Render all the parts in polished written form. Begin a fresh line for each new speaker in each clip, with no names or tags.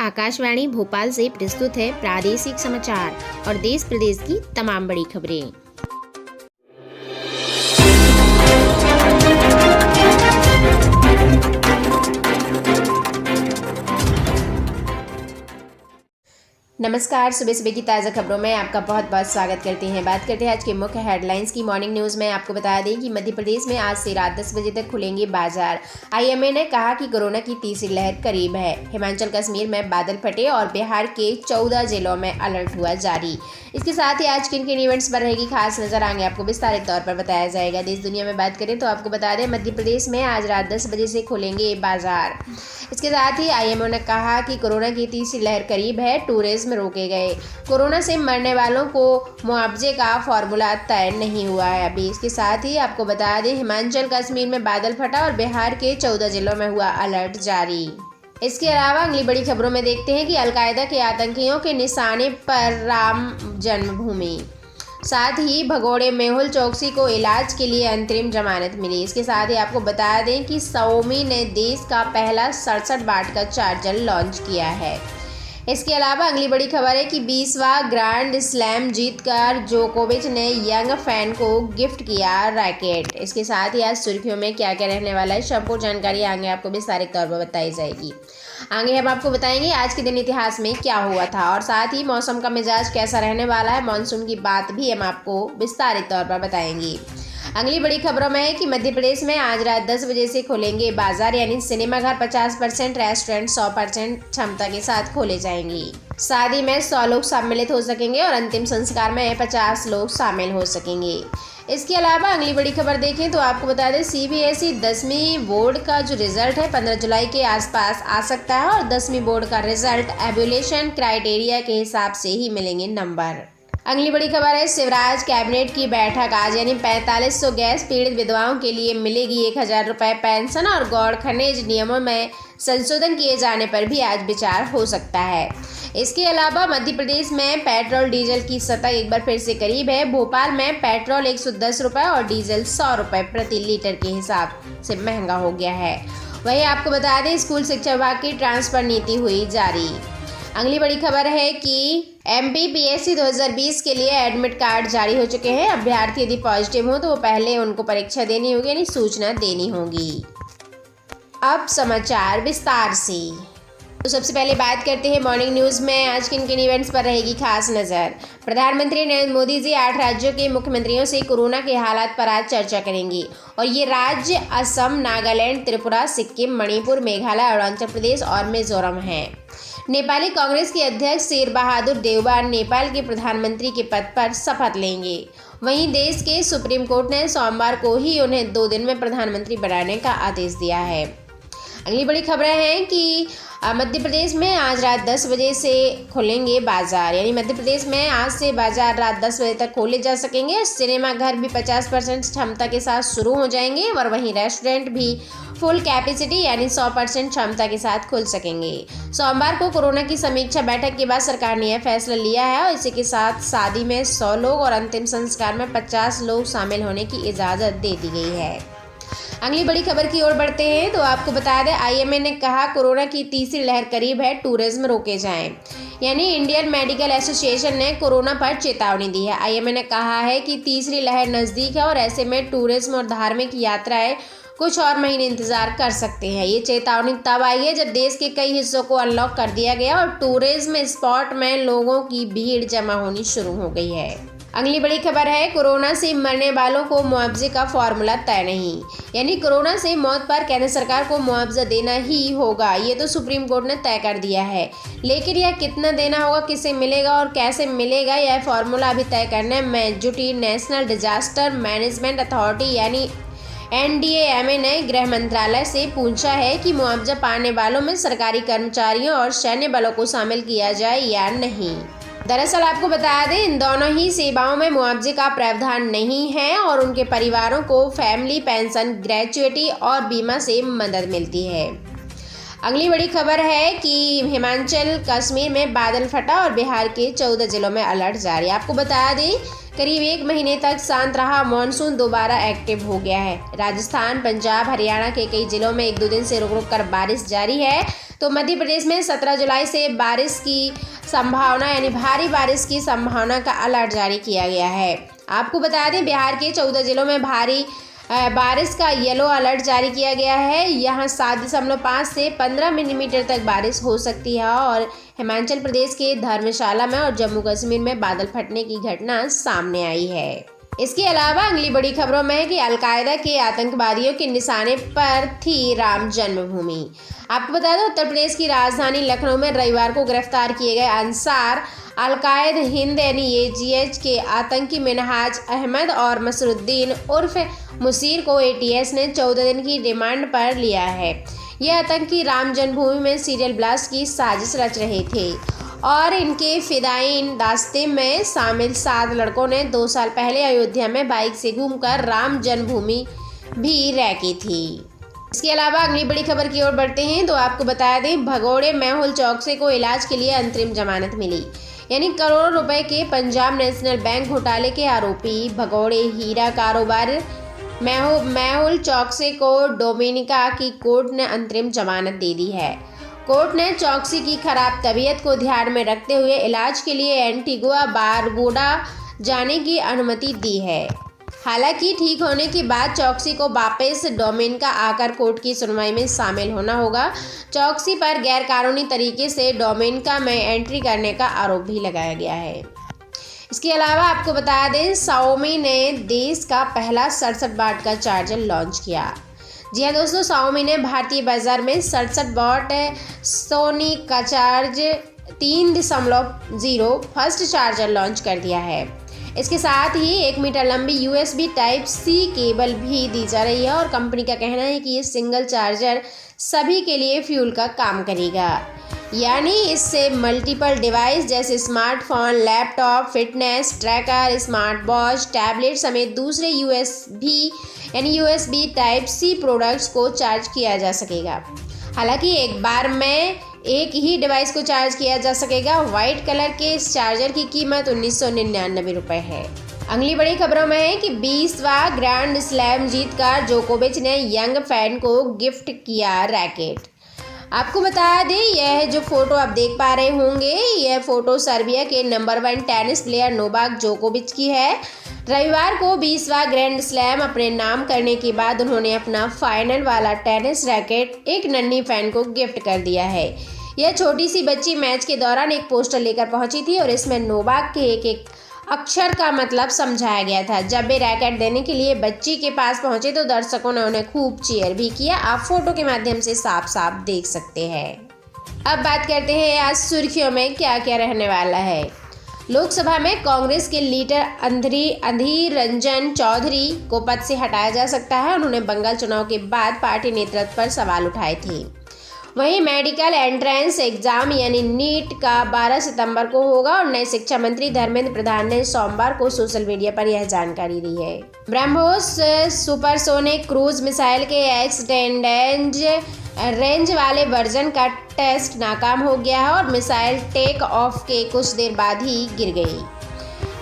आकाशवाणी भोपाल से प्रस्तुत है प्रादेशिक समाचार और देश प्रदेश की तमाम बड़ी खबरें। नमस्कार, सुबह सुबह की ताज़ा खबरों में आपका बहुत बहुत स्वागत करते हैं। बात करते हैं आज के मुख्य हेडलाइंस की। मॉर्निंग न्यूज़ में आपको बता दें कि मध्य प्रदेश में आज से रात 10 बजे तक खुलेंगे बाजार। आईएमए ने कहा कि कोरोना की तीसरी लहर करीब है। हिमाचल कश्मीर में बादल फटे और बिहार के 14 जिलों में अलर्ट हुआ जारी। इसके साथ ही आज किन किन इवेंट्स पर रहेगी खास नजर, आगे आपको विस्तारित तौर पर बताया जाएगा। देश दुनिया में बात करें तो आपको बता दें मध्य प्रदेश में आज रात 10 बजे से खुलेंगे बाजार। इसके साथ ही आईएमओ ने कहा कि कोरोना की तीसरी लहर करीब है, टूरिज्म रोके गए। कोरोना से मरने वालों को मुआवजे का फॉर्मूला तय नहीं हुआ है अभी। इसके साथ ही आपको बता दें हिमाचल कश्मीर में बादल फटा और बिहार के 14 जिलों में हुआ अलर्ट जारी। इसके अलावा अगली बड़ी खबरों में देखते हैं कि अलकायदा के आतंकियों के निशाने पर राम जन्मभूमि। साथ ही भगोड़े मेहुल चौकसी को इलाज के लिए अंतरिम जमानत मिली। इसके साथ ही आपको बता दें कि Xiaomi ने देश का पहला 67 वाट का चार्जर लॉन्च किया है। इसके अलावा अगली बड़ी खबर है कि 20वां ग्रैंड स्लैम जीतकर जोकोविच ने यंग फैन को गिफ्ट किया रैकेट। इसके साथ ही आज सुर्खियों में क्या क्या रहने वाला है, संपूर्ण जानकारी आगे आपको विस्तारित तौर पर बताई जाएगी। आगे हम आपको बताएंगे आज के दिन इतिहास में क्या हुआ था और साथ ही मौसम का मिजाज कैसा रहने वाला है, मानसून की बात भी हम आपको विस्तारित तौर पर बताएंगे। अगली बड़ी खबरों में है कि मध्य प्रदेश में आज रात 10 बजे से खुलेंगे बाजार, यानी सिनेमाघर 50%, रेस्टोरेंट 100% क्षमता के साथ खोले जाएंगे। शादी में 100 लोग सम्मिलित हो सकेंगे और अंतिम संस्कार में 50 लोग शामिल हो सकेंगे। इसके अलावा अगली बड़ी खबर देखें तो आपको बता दें सीबीएसई 10वीं बोर्ड का जो रिजल्ट है 15 जुलाई के आसपास आ सकता है और 10वीं बोर्ड का रिजल्ट एवोल्यूशन क्राइटेरिया के हिसाब से ही मिलेंगे नंबर। अगली बड़ी खबर है शिवराज कैबिनेट की बैठक आज, यानी 4500 गैस पीड़ित विधवाओं के लिए मिलेगी 1000 रुपये पेंशन और गौड़ खनिज नियमों में संशोधन किए जाने पर भी आज विचार हो सकता है। इसके अलावा मध्य प्रदेश में पेट्रोल डीजल की सतह एक बार फिर से करीब है। भोपाल में पेट्रोल 110 रुपये और डीजल 100 रुपये प्रति लीटर के हिसाब से महंगा हो गया है। वहीं आपको बता दें स्कूल शिक्षा विभाग की ट्रांसफर नीति हुई जारी। अगली बड़ी खबर है कि MPPSC 2020 के लिए एडमिट कार्ड जारी हो चुके हैं। अभ्यर्थी यदि पॉजिटिव हो तो वो पहले उनको परीक्षा देनी होगी, यानी सूचना देनी होगी। अब समाचार विस्तार से। तो सबसे पहले बात करते हैं मॉर्निंग न्यूज़ में आज किन किन इवेंट्स पर रहेगी खास नज़र। प्रधानमंत्री नरेंद्र मोदी जी 8 राज्यों के मुख्यमंत्रियों से कोरोना के हालात पर आज चर्चा करेंगे और ये राज्य असम, नागालैंड, त्रिपुरा, सिक्किम, मणिपुर, मेघालय, अरुणाचल प्रदेश और मिजोरम हैं। नेपाली कांग्रेस के अध्यक्ष शेर बहादुर देउबा नेपाल के प्रधानमंत्री के पद पर शपथ लेंगे। वहीं देश के सुप्रीम कोर्ट ने सोमवार को ही उन्हें 2 दिन में प्रधानमंत्री बनाने का आदेश दिया है। अगली बड़ी खबरें हैं कि मध्य प्रदेश में आज रात 10 बजे से खुलेंगे बाजार, यानी मध्य प्रदेश में आज से बाजार रात 10 बजे तक खोले जा सकेंगे। सिनेमा घर भी 50% क्षमता के साथ शुरू हो जाएंगे और वहीं रेस्टोरेंट भी फुल कैपेसिटी यानी 100% क्षमता के साथ खुल सकेंगे। सोमवार को कोरोना की समीक्षा बैठक के बाद सरकार ने यह फैसला लिया है और इसी के साथ शादी में 100 लोग और अंतिम संस्कार में 50 लोग शामिल होने की इजाज़त दे दी गई है। अगली बड़ी खबर की ओर बढ़ते हैं तो आपको बता दें आईएमए ने कहा कोरोना की तीसरी लहर करीब है, टूरिज्म रोके जाएं। यानी इंडियन मेडिकल एसोसिएशन ने कोरोना पर चेतावनी दी है। आईएमए ने कहा है कि तीसरी लहर नज़दीक है और ऐसे में टूरिज्म और धार्मिक यात्राएं कुछ और महीने इंतजार कर सकते हैं। ये चेतावनी तब आई है जब देश के कई हिस्सों को अनलॉक कर दिया गया और टूरिज्म स्पॉट में लोगों की भीड़ जमा होनी शुरू हो गई है। अगली बड़ी खबर है कोरोना से मरने वालों को मुआवजे का फॉर्मूला तय नहीं, यानी कोरोना से मौत पर केंद्र सरकार को मुआवजा देना ही होगा। ये तो सुप्रीम कोर्ट ने तय कर दिया है, लेकिन यह कितना देना होगा, किसे मिलेगा और कैसे मिलेगा, यह फॉर्मूला अभी तय करने में जुटी नेशनल डिजास्टर मैनेजमेंट अथॉरिटी यानी NDAMA ने गृह मंत्रालय से पूछा है कि मुआवजा पाने वालों में सरकारी कर्मचारियों और सैन्य बलों को शामिल किया जाए या नहीं। दरअसल आपको बता दें इन दोनों ही सेवाओं में मुआवजे का प्रावधान नहीं है और उनके परिवारों को फैमिली पेंशन, ग्रेच्युटी और बीमा से मदद मिलती है। अगली बड़ी खबर है कि हिमाचल कश्मीर में बादल फटा और बिहार के 14 जिलों में अलर्ट जारी। आपको बता दें करीब 1 महीने तक शांत रहा मानसून दोबारा एक्टिव हो गया है। राजस्थान, पंजाब, हरियाणा के कई जिलों में 1-2 दिन से रुक रुक कर बारिश जारी है। तो मध्य प्रदेश में 17 जुलाई से बारिश की संभावना यानी भारी बारिश की संभावना का अलर्ट जारी किया गया है। आपको बता दें बिहार के 14 जिलों में भारी बारिश का येलो अलर्ट जारी किया गया है। यहाँ 7.5 से 15 मिलीमीटर तक बारिश हो सकती है और हिमाचल प्रदेश के धर्मशाला में और जम्मू कश्मीर में बादल फटने की घटना सामने आई है। इसके अलावा अगली बड़ी खबरों में है कि अलकायदा के आतंकवादियों के निशाने पर थी राम जन्मभूमि। आपको बता दें उत्तर प्रदेश की राजधानी लखनऊ में रविवार को गिरफ्तार किए गए अंसार अल-कायद हिंद यानी AGH के आतंकी मिनहाज अहमद और मसरुद्दीन उर्फ मुसीर को ATS ने 14 दिन की रिमांड पर लिया है। ये आतंकी राम जन्मभूमि में सीरियल ब्लास्ट की साजिश रच रहे थे और इनके फिदायीन दास्ते में शामिल 7 लड़कों ने 2 साल पहले अयोध्या में बाइक से घूमकर राम जन्मभूमि भी रैकी थी। इसके अलावा अगली बड़ी खबर की ओर बढ़ते हैं तो आपको बता दें भगोड़े मेहुल चौकसी को इलाज के लिए अंतरिम जमानत मिली। यानी करोड़ों रुपए के पंजाब नेशनल बैंक घोटाले के आरोपी भगोड़े हीरा कारोबार मेहुल चौकसी को डोमिनिका की कोर्ट ने अंतरिम जमानत दे दी है। कोर्ट ने चौकसी की खराब तबीयत को ध्यान में रखते हुए इलाज के लिए एंटीगुआ बारबुडा जाने की अनुमति दी है। हालांकि ठीक होने के बाद चौकसी को वापस डोमिनिका आकर कोर्ट की सुनवाई में शामिल होना होगा। चौकसी पर गैरकानूनी तरीके से डोमिनिका में एंट्री करने का आरोप भी लगाया गया है। इसके अलावा आपको बता दें Xiaomi ने देश का पहला 67 वाट का चार्जर लॉन्च किया। जी हाँ दोस्तों, Xiaomi ने भारतीय बाजार में 67 वाट सोनिक का चार्ज 3.0 फर्स्ट चार्जर लॉन्च कर दिया है। इसके साथ ही 1 मीटर लंबी USB Type-C केबल भी दी जा रही है और कंपनी का कहना है कि ये सिंगल चार्जर सभी के लिए फ्यूल का काम करेगा। यानी इससे मल्टीपल डिवाइस जैसे smartphone, laptop, fitness tracker, smart watch, tablet समेत दूसरे USB Type-C प्रोडक्ट्स को चार्ज किया जा सकेगा। हालांकि एक बार में एक ही डिवाइस को चार्ज किया जा सकेगा। व्हाइट कलर के इस चार्जर की कीमत 1999 रुपये है। अगली बड़ी खबरों में है कि 20वां ग्रैंड स्लैम जीतकर जोकोविच ने यंग फैन को गिफ्ट किया रैकेट। आपको बता दें यह जो फोटो आप देख पा रहे होंगे यह फोटो सर्बिया के नंबर 1 टेनिस प्लेयर नोवाक जोकोविच की है। रविवार को 20वां ग्रैंड स्लैम अपने नाम करने के बाद उन्होंने अपना फाइनल वाला टेनिस रैकेट एक नन्ही फैन को गिफ्ट कर दिया है। यह छोटी सी बच्ची मैच के दौरान एक पोस्टर लेकर पहुंची थी और इसमें नोवाक के एक अक्षर का मतलब समझाया गया था। जब वे रैकेट देने के लिए बच्ची के पास पहुंचे तो दर्शकों ने उन्हें खूब चीयर भी किया। आप फोटो के माध्यम से साफ साफ देख सकते हैं। अब बात करते हैं आज सुर्खियों में क्या क्या रहने वाला है। लोकसभा में कांग्रेस के लीडर अधीर रंजन चौधरी को पद से हटाया जा सकता है। उन्होंने बंगाल चुनाव के बाद पार्टी नेतृत्व पर सवाल उठाए थे। वहीं मेडिकल एंट्रेंस एग्जाम यानी नीट का 12 सितंबर को होगा और नए शिक्षा मंत्री धर्मेंद्र प्रधान ने सोमवार को सोशल मीडिया पर यह जानकारी दी है। ब्रह्मोस सुपरसोनिक क्रूज मिसाइल के एक्सटेंडेड रेंज वाले वर्जन का टेस्ट नाकाम हो गया है और मिसाइल टेक ऑफ के कुछ देर बाद ही गिर गई।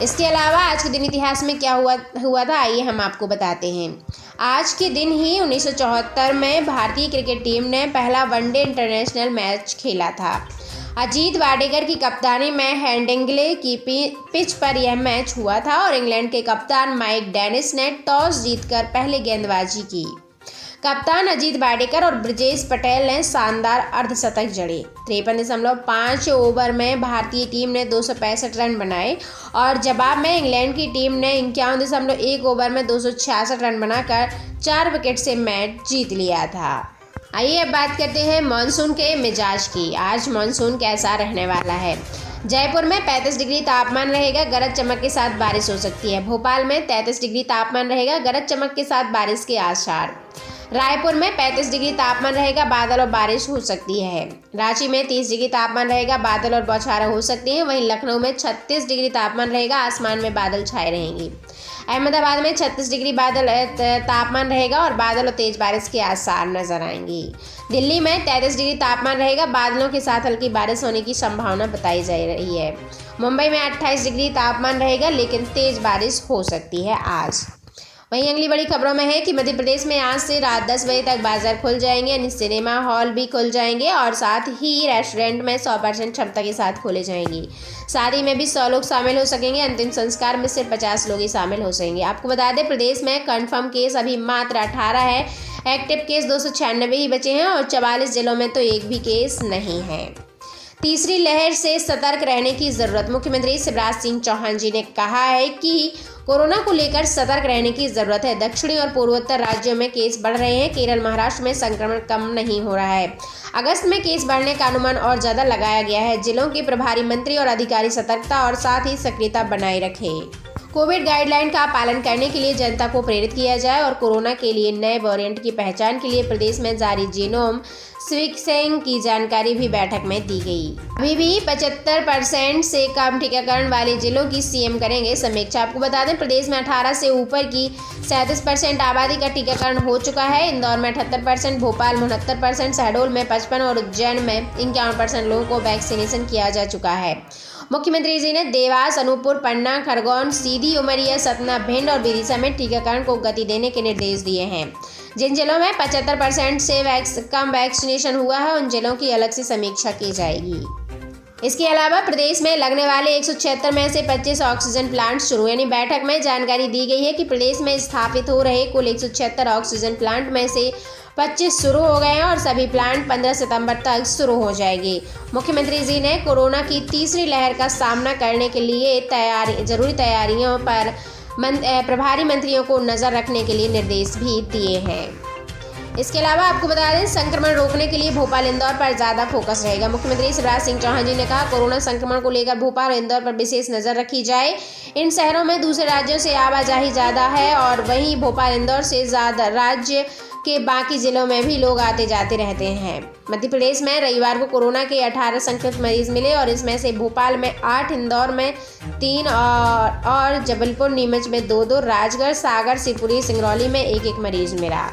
इसके अलावा आज के दिन इतिहास में क्या हुआ था आइए हम आपको बताते हैं। आज के दिन ही 1974 में भारतीय क्रिकेट टीम ने पहला वनडे इंटरनेशनल मैच खेला था। अजीत वाडेकर की कप्तानी में हेडिंग्ले की पिच पर यह मैच हुआ था और इंग्लैंड के कप्तान माइक डेनिस ने टॉस जीतकर पहले गेंदबाजी की। कप्तान अजीत वाडेकर और ब्रिजेश पटेल ने शानदार अर्धशतक जड़े। 53.5 ओवर में भारतीय टीम ने 265 रन बनाए और जवाब में इंग्लैंड की टीम ने 51.1 ओवर में 266 रन बनाकर 4 विकेट से मैच जीत लिया था। आइए अब बात करते हैं मानसून के मिजाज की। आज मानसून कैसा रहने वाला है। जयपुर में 35 डिग्री तापमान रहेगा, गरज चमक के साथ बारिश हो सकती है। भोपाल में 33 डिग्री तापमान रहेगा, गरज चमक के साथ बारिश के आसार। रायपुर में 35 डिग्री तापमान रहेगा, बादल और बारिश हो सकती है। रांची में 30 डिग्री तापमान रहेगा, बादल और बौछारें हो सकती हैं। वहीं लखनऊ में 36 डिग्री तापमान रहेगा, आसमान में बादल छाए रहेंगे। अहमदाबाद में 36 डिग्री तापमान रहेगा और बादल और तेज बारिश के आसार नजर आएंगी। दिल्ली में 33 डिग्री तापमान रहेगा, बादलों के साथ हल्की बारिश होने की संभावना बताई जा रही है। मुंबई में 28 डिग्री तापमान रहेगा लेकिन तेज बारिश हो सकती है आज। वहीं अगली बड़ी खबरों में है कि मध्य प्रदेश में आज से रात 10 बजे तक बाजार खुल जाएंगे, यानी सिनेमा हॉल भी खुल जाएंगे और साथ ही रेस्टोरेंट में 100% क्षमता के साथ खोले जाएंगे। शादी में भी 100 लोग शामिल हो सकेंगे। अंतिम संस्कार में सिर्फ 50 लोग ही शामिल हो सकेंगे। आपको बता दें, प्रदेश में कन्फर्म केस अभी मात्र 18 है। एक्टिव केस 296 ही बचे हैं और 44 जिलों में तो एक भी केस नहीं है। तीसरी लहर से सतर्क रहने की जरूरत। मुख्यमंत्री शिवराज सिंह चौहान जी ने कहा है कि कोरोना को लेकर सतर्क रहने की जरूरत है। दक्षिणी और पूर्वोत्तर राज्यों में केस बढ़ रहे हैं। केरल, महाराष्ट्र में संक्रमण कम नहीं हो रहा है। अगस्त में केस बढ़ने का अनुमान और ज्यादा लगाया गया है। जिलों के प्रभारी मंत्री और अधिकारी सतर्कता और साथ ही सक्रियता बनाए रखें। कोविड गाइडलाइन का पालन करने के लिए जनता को प्रेरित किया जाए और कोरोना के लिए नए वेरिएंट की पहचान के लिए प्रदेश में जारी जीनोम सीक्वेंसिंग की जानकारी भी बैठक में दी गई। अभी भी 75% से कम टीकाकरण वाले जिलों की सीएम करेंगे समीक्षा। आपको बता दें, प्रदेश में 18 से ऊपर की 37% आबादी का टीकाकरण हो चुका है। इंदौर में 78%, भोपाल में 69%, शहडोल में 55% और उज्जैन में 51% लोगों को वैक्सीनेशन किया जा चुका है। मुख्यमंत्री जी ने देवास, अनूपपुर, पन्ना, खरगोन, सीधी, उमरिया, सतना, भिंड और विदिशा में टीकाकरण को गति देने के निर्देश दिए हैं। जिन जिलों में 75% से कम वैक्सीनेशन हुआ है उन जिलों की अलग से समीक्षा की जाएगी। इसके अलावा प्रदेश में लगने वाले 176 में से 25 ऑक्सीजन प्लांट शुरू, यानी बैठक में जानकारी दी गई है कि प्रदेश में स्थापित हो रहे कुल 176 ऑक्सीजन प्लांट में से 25 शुरू हो गए हैं और सभी प्लांट 15 सितंबर तक शुरू हो जाएंगे। मुख्यमंत्री जी ने कोरोना की तीसरी लहर का सामना करने के लिए जरूरी तैयारियों पर प्रभारी मंत्रियों को नजर रखने के लिए निर्देश भी दिए हैं। इसके अलावा आपको बता दें, संक्रमण रोकने के लिए भोपाल, इंदौर पर ज़्यादा फोकस रहेगा। मुख्यमंत्री शिवराज सिंह चौहान जी ने कहा, कोरोना संक्रमण को लेकर भोपाल और इंदौर पर विशेष नज़र रखी जाए। इन शहरों में दूसरे राज्यों से आवाजाही ज़्यादा है और वहीं भोपाल, इंदौर से ज़्यादा राज्य के बाकी जिलों में भी लोग आते जाते रहते हैं। मध्य प्रदेश में रविवार को कोरोना के 18 संक्रमित मरीज मिले और इसमें से भोपाल में 8, इंदौर में 3 और जबलपुर, नीमच में 2, राजगढ़, सागर, शिवपुरी, सिंगरौली में 1 मरीज मिला।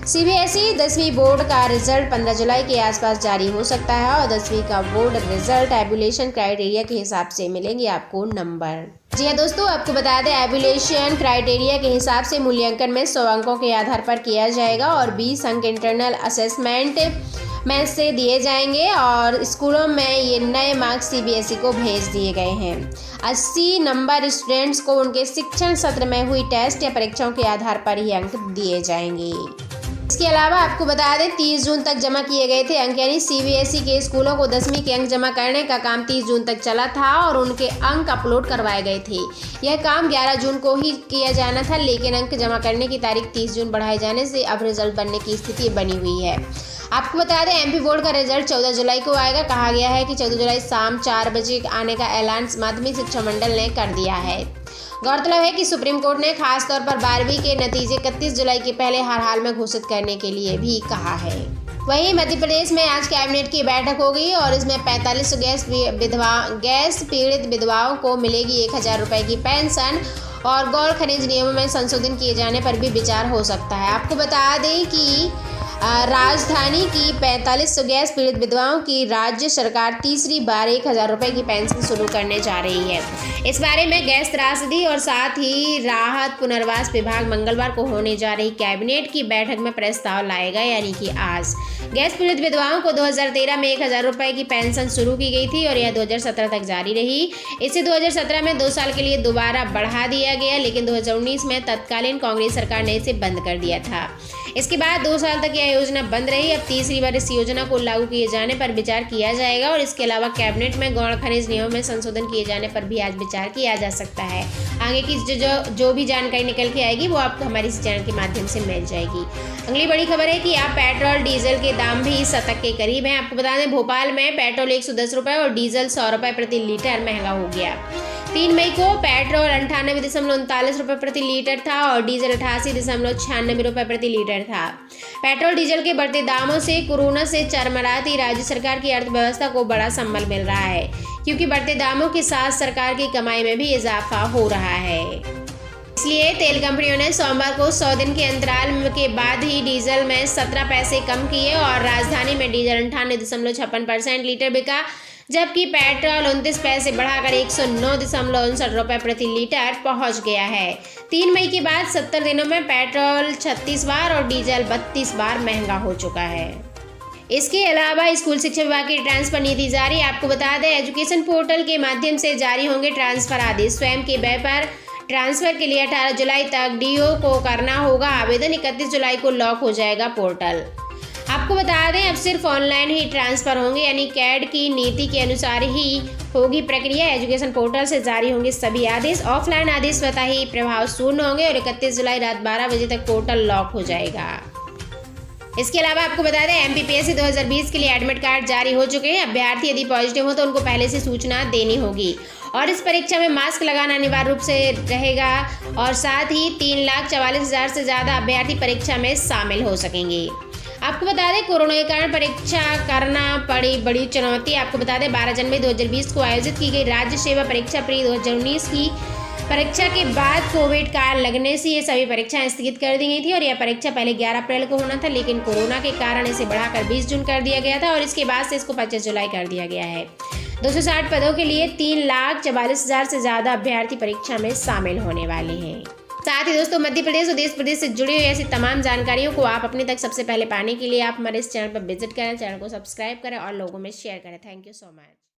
सीबीएसई 10वीं बोर्ड का रिजल्ट 15 जुलाई के आसपास जारी हो सकता है और 10वीं का बोर्ड रिजल्ट एबुलेशन क्राइटेरिया के हिसाब से मिलेंगे आपको नंबर। जी हाँ दोस्तों, आपको बता दें, एबुलेशन क्राइटेरिया के हिसाब से मूल्यांकन में 100 अंकों के आधार पर किया जाएगा और 20 अंक इंटरनल असेसमेंट में से दिए जाएंगे और स्कूलों में ये नए मार्क्स सीबीएसई को भेज दिए गए हैं। 80 नंबर स्टूडेंट्स को उनके शिक्षण सत्र में हुई टेस्ट या परीक्षाओं के आधार पर ही अंक दिए जाएंगे। इसके अलावा आपको बता दें, 30 जून तक जमा किए गए थे अंक, यानी सीबीएसई के स्कूलों को 10वीं के अंक जमा करने का काम 30 जून तक चला था और उनके अंक अपलोड करवाए गए थे। यह काम 11 जून को ही किया जाना था, लेकिन अंक जमा करने की तारीख 30 जून बढ़ाए जाने से अब रिजल्ट बनने की स्थिति बनी हुई है। आपको बता दें, एमपी बोर्ड का रिजल्ट 14 जुलाई को आएगा। कहा गया है कि 14 जुलाई शाम 4 बजे आने का ऐलान माध्यमिक शिक्षा मंडल ने कर दिया है। गौरतलब है कि सुप्रीम कोर्ट ने खासतौर पर 12वीं के नतीजे 31 जुलाई के पहले हर हाल में घोषित करने के लिए भी कहा है। वहीं मध्य प्रदेश में आज कैबिनेट की बैठक होगी और इसमें 45 गैस पीड़ित विधवाओं को मिलेगी 1000 रुपये की पेंशन और गौर खनिज नियमों में संशोधन किए जाने पर भी विचार हो सकता है। आपको बता दें कि राजधानी की 45 गैस पीड़ित विधवाओं की राज्य सरकार तीसरी बार 1000 रुपये की पेंशन शुरू करने जा रही है। इस बारे में गैस त्रासदी और साथ ही राहत पुनर्वास विभाग मंगलवार को होने जा रही कैबिनेट की बैठक में प्रस्ताव लाएगा, यानी कि आज। गैस पीड़ित विधवाओं को 2013 में 1000 रुपये की पेंशन शुरू की गई थी और यह 2017 तक जारी रही। इसे 2017 में 2 साल के लिए दोबारा बढ़ा दिया गया, लेकिन 2019 में तत्कालीन कांग्रेस सरकार ने इसे बंद कर दिया था। इसके बाद 2 साल तक यह योजना बंद रही। अब तीसरी बार इस योजना को लागू किए जाने पर विचार किया जाएगा और इसके अलावा कैबिनेट में गौण खनिज नियमों में संशोधन किए जाने पर भी आज विचार किया जा सकता है। आगे की जो भी जानकारी निकल के आएगी वो आपको हमारे इस चैनल के माध्यम से मिल जाएगी। अगली बड़ी खबर है कि आप पेट्रोल डीजल के दाम भी शतक के करीब हैं। आपको बता दें, भोपाल में पेट्रोल 110 रुपये और डीजल 100 रुपये प्रति लीटर महंगा हो गया। 3 मई को पेट्रोल 98.39 रुपये प्रति लीटर था और डीजल 88.96 रुपये प्रति लीटर था। पेट्रोल डीजल के बढ़ते दामों से कोरोना से चरमराती राज्य सरकार की अर्थव्यवस्था को बड़ा संबल मिल रहा है, क्योंकि बढ़ते दामों के साथ सरकार की कमाई में भी इजाफा हो रहा है। इसलिए तेल कंपनियों ने सोमवार को 100 दिन के अंतराल के बाद ही डीजल में 17 पैसे कम किए और राजधानी में डीजल 98.56% लीटर बिका, जबकि पेट्रोल 29 पैसे बढ़ाकर 109.59 रुपये प्रति लीटर पहुंच गया है। 3 मई के बाद 70 दिनों में पेट्रोल 36 बार और डीजल 32 बार महंगा हो चुका है। इसके अलावा स्कूल शिक्षा विभाग की ट्रांसफर नीति जारी। आपको बता दें, एजुकेशन पोर्टल के माध्यम से जारी होंगे ट्रांसफर आदेश। स्वयं के व्यय पर ट्रांसफर के लिए 18 जुलाई तक डीओ को करना होगा आवेदन। 31 जुलाई को लॉक हो जाएगा पोर्टल। आपको बता दें, अब सिर्फ ऑनलाइन ही ट्रांसफर होंगे, यानी कैड की नीति के अनुसार ही होगी प्रक्रिया। एजुकेशन पोर्टल से जारी होंगे सभी आदेश। ऑफलाइन आदेश स्वतः ही प्रभाव शून्य होंगे और 31 जुलाई रात 12 बजे तक पोर्टल लॉक हो जाएगा। इसके अलावा आपको बता दें, एमपीपीएससी 2020 के लिए एडमिट कार्ड जारी हो चुके हैं। अभ्यर्थी यदि पॉजिटिव हो तो उनको पहले से सूचना देनी होगी और इस परीक्षा में मास्क लगाना अनिवार्य रूप से रहेगा और साथ ही 3,44,000 से ज़्यादा अभ्यर्थी परीक्षा में शामिल हो सकेंगे। आपको बता दें, कोरोना के कारण परीक्षा करना पड़ी बड़ी चुनौती। आपको बता दें, 12 जनवरी 2020 को आयोजित की गई राज्य सेवा परीक्षा प्री 2019 की परीक्षा के बाद कोविड काल लगने से ये सभी परीक्षाएं स्थगित कर दी गई थी और यह परीक्षा पहले 11 अप्रैल को होना था, लेकिन कोरोना के कारण इसे बढ़ाकर 20 जून कर दिया गया था और इसके बाद से इसको 25 जुलाई कर दिया गया है। 260 पदों के लिए 3,44,000 से ज़्यादा अभ्यर्थी परीक्षा में शामिल होने वाले हैं। साथ ही दोस्तों, मध्य प्रदेश और देश प्रदेश से जुड़ी हुई ऐसी तमाम जानकारियों को आप अपने तक सबसे पहले पाने के लिए आप हमारे इस चैनल पर विजिट करें, चैनल को सब्सक्राइब करें और लोगों में शेयर करें। Thank you so much.